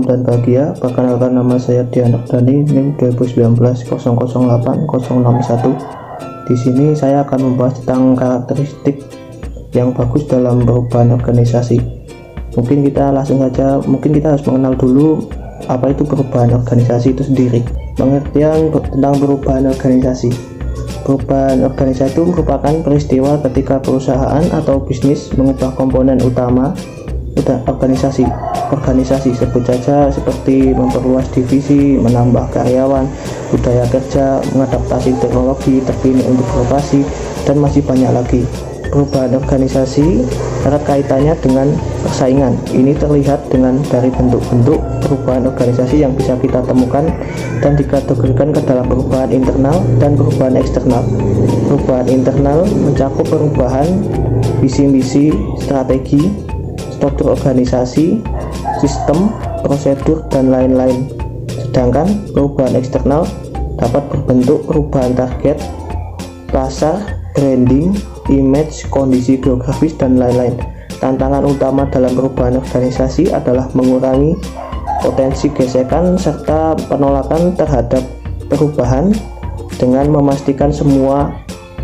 salam dan bahagia. Perkenalkan, nama saya Dian Dani, NIM 2019008061. Di sini saya akan membahas tentang karakteristik yang bagus dalam perubahan organisasi. Mungkin kita harus mengenal dulu apa itu perubahan organisasi itu sendiri. Pengertian tentang perubahan organisasi. Perubahan organisasi itu merupakan peristiwa ketika perusahaan atau bisnis mengubah komponen utama organisasi sebut saja seperti memperluas divisi, menambah karyawan, budaya kerja, mengadaptasi teknologi terkini untuk beroperasi, dan masih banyak lagi. Perubahan organisasi erat kaitannya dengan persaingan. Ini terlihat dari bentuk-bentuk perubahan organisasi yang bisa kita temukan dan dikategorikan ke dalam perubahan internal dan perubahan eksternal. Perubahan internal mencakup perubahan visi-misi, strategi, struktur organisasi, sistem, prosedur, dan lain-lain. Sedangkan perubahan eksternal dapat berbentuk perubahan target, pasar, branding, image, kondisi geografis, dan lain-lain. Tantangan utama dalam perubahan organisasi adalah mengurangi potensi gesekan serta penolakan terhadap perubahan dengan memastikan semua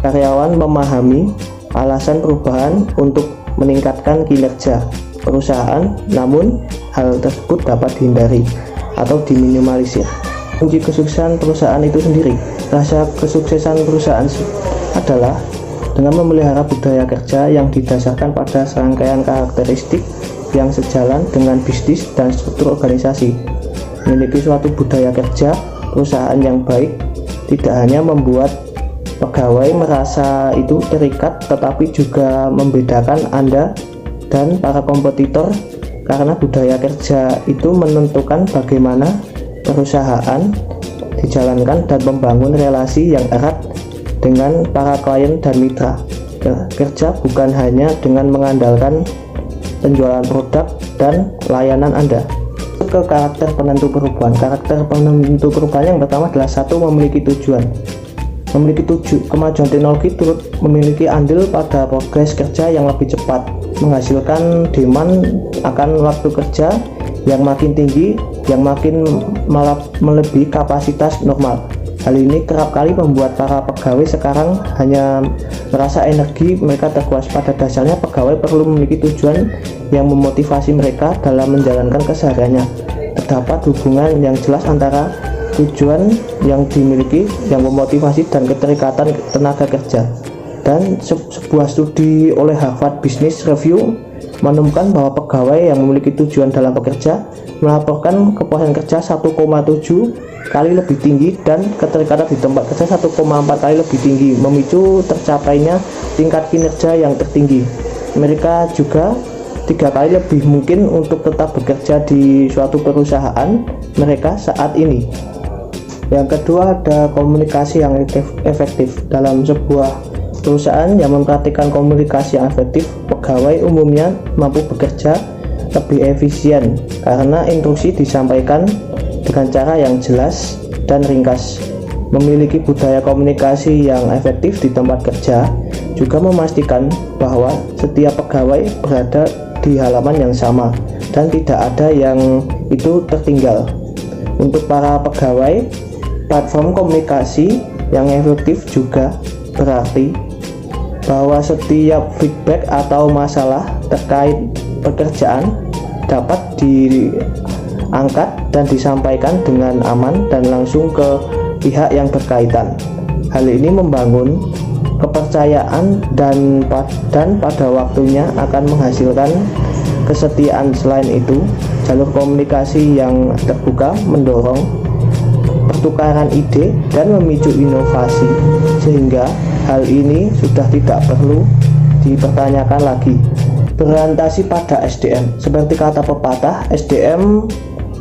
karyawan memahami alasan perubahan untuk meningkatkan kinerja perusahaan, namun hal tersebut dapat dihindari atau diminimalisir. Kunci kesuksesan perusahaan itu sendiri. Rasa kesuksesan perusahaan adalah dengan memelihara budaya kerja yang didasarkan pada serangkaian karakteristik yang sejalan dengan bisnis dan struktur organisasi. Memiliki suatu budaya kerja perusahaan yang baik tidak hanya membuat pegawai merasa itu terikat, tetapi juga membedakan Anda dan para kompetitor, karena budaya kerja itu menentukan bagaimana perusahaan dijalankan dan membangun relasi yang erat dengan para klien dan mitra kerja, bukan hanya dengan mengandalkan penjualan produk dan layanan Anda. Ke karakter penentu perubahan. Karakter penentu perubahan yang pertama adalah satu, memiliki tujuan. Kemajuan teknologi turut memiliki andil pada progres kerja yang lebih cepat, menghasilkan demand akan waktu kerja yang makin tinggi, yang makin melebihi kapasitas normal. Hal ini kerap kali membuat para pegawai sekarang hanya merasa energi mereka terkuras. Pada dasarnya pegawai perlu memiliki tujuan yang memotivasi mereka dalam menjalankan kesehariannya. Terdapat hubungan yang jelas antara tujuan yang dimiliki, yang memotivasi, dan keterikatan tenaga kerja. Dan sebuah studi oleh Harvard Business Review menemukan bahwa pegawai yang memiliki tujuan dalam bekerja melaporkan kepuasan kerja 1,7 kali lebih tinggi dan keterikatan di tempat kerja 1,4 kali lebih tinggi, memicu tercapainya tingkat kinerja yang tertinggi. Mereka juga 3 kali lebih mungkin untuk tetap bekerja di suatu perusahaan mereka saat ini. Yang kedua, ada komunikasi yang efektif. Dalam sebuah perusahaan yang mempraktikkan komunikasi yang efektif, pegawai umumnya mampu bekerja lebih efisien karena instruksi disampaikan dengan cara yang jelas dan ringkas. Memiliki budaya komunikasi yang efektif di tempat kerja juga memastikan bahwa setiap pegawai berada di halaman yang sama dan tidak ada yang itu tertinggal. Untuk para pegawai, platform komunikasi yang efektif juga berarti bahwa setiap feedback atau masalah terkait pekerjaan dapat diangkat dan disampaikan dengan aman dan langsung ke pihak yang berkaitan. Hal ini membangun kepercayaan dan pada waktunya akan menghasilkan kesetiaan. Selain itu, jalur komunikasi yang terbuka mendorong pertukaran ide dan memicu inovasi, sehingga hal ini sudah tidak perlu dipertanyakan lagi. Berorientasi pada SDM. Seperti kata pepatah, SDM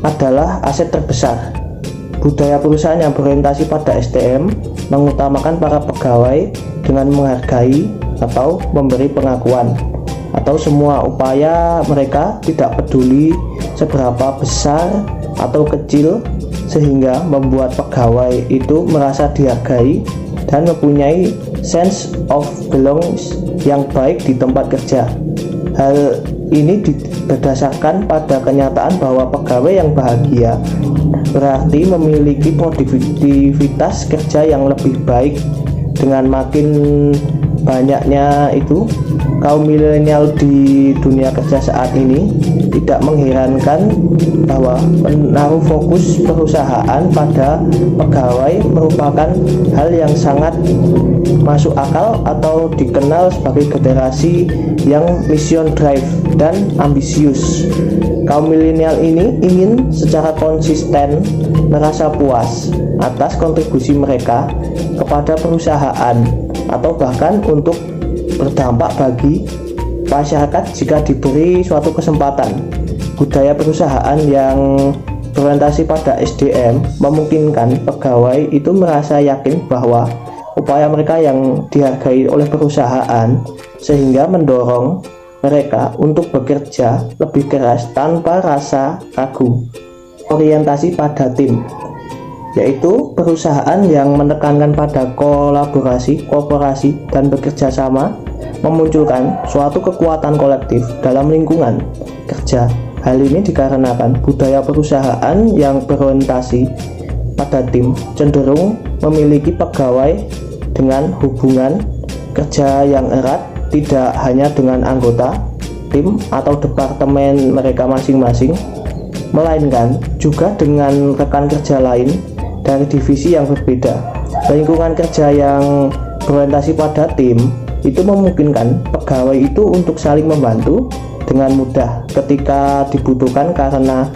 adalah aset terbesar. Budaya perusahaan yang berorientasi pada SDM mengutamakan para pegawai dengan menghargai atau memberi pengakuan atau semua upaya mereka, tidak peduli seberapa besar atau kecil, sehingga membuat pegawai itu merasa dihargai dan mempunyai sense of belonging yang baik di tempat kerja. Hal ini berdasarkan pada kenyataan bahwa pegawai yang bahagia berarti memiliki produktivitas kerja yang lebih baik. Dengan makin banyaknya itu kaum milenial di dunia kerja saat ini, tidak mengherankan bahwa menaruh fokus perusahaan pada pegawai merupakan hal yang sangat masuk akal atau dikenal sebagai generasi yang mission drive dan ambisius. Kaum milenial ini ingin secara konsisten merasa puas atas kontribusi mereka kepada perusahaan atau bahkan untuk berdampak bagi masyarakat jika diberi suatu kesempatan. Budaya perusahaan yang berorientasi pada SDM memungkinkan pegawai itu merasa yakin bahwa upaya mereka yang dihargai oleh perusahaan, sehingga mendorong mereka untuk bekerja lebih keras tanpa rasa ragu. Orientasi pada tim, yaitu perusahaan yang menekankan pada kolaborasi, kooperasi, dan bekerja sama, memunculkan suatu kekuatan kolektif dalam lingkungan kerja. Hal ini dikarenakan budaya perusahaan yang berorientasi pada tim cenderung memiliki pegawai dengan hubungan kerja yang erat, tidak hanya dengan anggota tim atau departemen mereka masing-masing, melainkan juga dengan rekan kerja lain dari divisi yang berbeda. Lingkungan kerja yang berorientasi pada tim itu memungkinkan pegawai itu untuk saling membantu dengan mudah ketika dibutuhkan, karena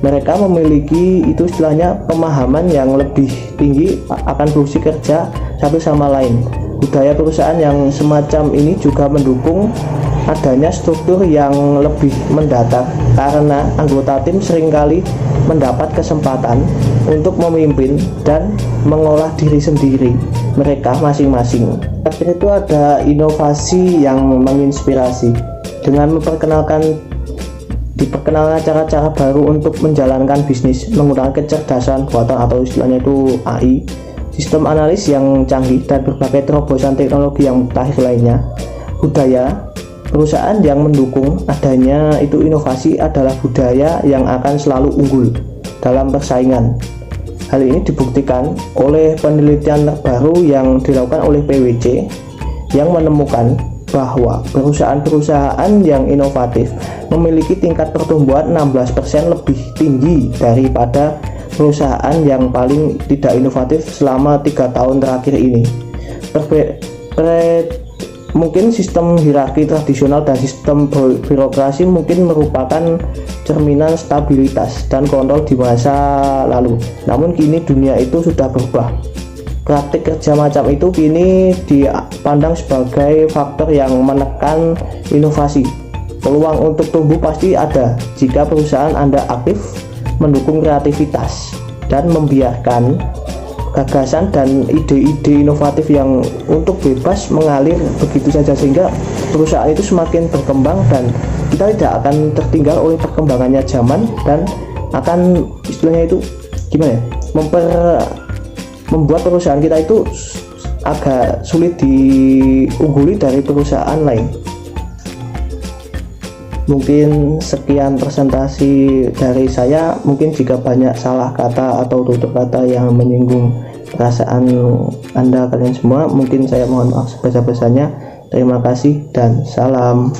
mereka memiliki itu istilahnya pemahaman yang lebih tinggi akan fungsi kerja satu sama lain. Budaya perusahaan yang semacam ini juga mendukung adanya struktur yang lebih mendatar, karena anggota tim seringkali mendapat kesempatan untuk memimpin dan mengolah diri sendiri mereka masing-masing. Terakhir itu ada inovasi yang menginspirasi, dengan diperkenalkan cara-cara baru untuk menjalankan bisnis menggunakan kecerdasan buatan atau istilahnya itu AI, sistem analis yang canggih, dan berbagai terobosan teknologi yang mutakhir lainnya. Budaya perusahaan yang mendukung adanya itu inovasi adalah budaya yang akan selalu unggul dalam persaingan. Hal ini dibuktikan oleh penelitian terbaru yang dilakukan oleh PwC yang menemukan bahwa perusahaan-perusahaan yang inovatif memiliki tingkat pertumbuhan 16% lebih tinggi daripada perusahaan yang paling tidak inovatif selama 3 tahun terakhir ini. Mungkin sistem hierarki tradisional dan sistem birokrasi mungkin merupakan cerminan stabilitas dan kontrol di masa lalu. Namun kini dunia itu sudah berubah. Praktik kerja macam itu kini dipandang sebagai faktor yang menekan inovasi. Peluang untuk tumbuh pasti ada jika perusahaan Anda aktif mendukung kreativitas dan membiarkan gagasan dan ide-ide inovatif yang untuk bebas mengalir begitu saja, sehingga perusahaan itu semakin berkembang dan kita tidak akan tertinggal oleh perkembangannya zaman, dan akan istilahnya itu gimana ya, membuat perusahaan kita itu agak sulit diungguli dari perusahaan lain. Mungkin sekian presentasi dari saya. Mungkin jika banyak salah kata atau tutur kata yang menyinggung perasaan Anda kalian semua, mungkin saya mohon maaf sebesar-besarnya. Terima kasih dan salam.